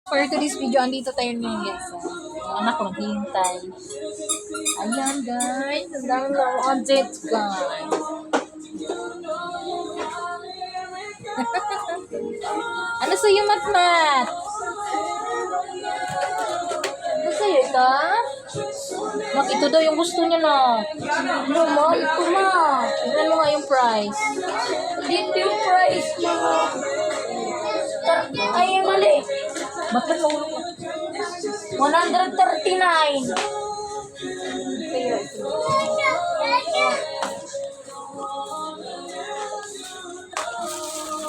For today's video, andito tayo ngayon guys. Yung anak ko naghihintay. Ayan guys, ang dami lang object guys. Ano sa'yo, Matmat? Ano sa'yo ito? Mak, ito daw yung gusto niya na. Ano mo? Ito ma. Tignan mo nga yung price. Dito yung price mo. Ay, mali. Bakit mo? 139.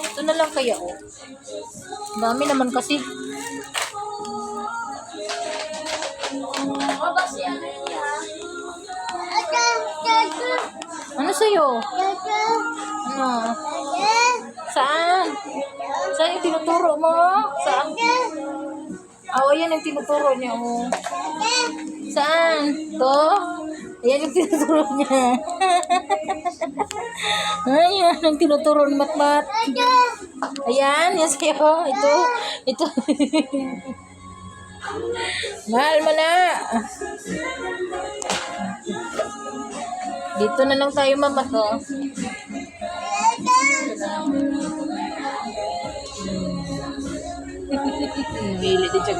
Ito na lang kaya oh. Dami naman kasi. Ano sa'yo? Ano? Saan? Saan yung tinuturo mo? Saan? Oh, ayan yung tinuturo niya. Oh. Saan? To? Ayan yung tinuturo niya. Ayan yung tinuturo ni Matmat. Ayan, yan sa'yo. Ito. Mahal mo na. Dito na lang tayo, mama ko. Bili din siya.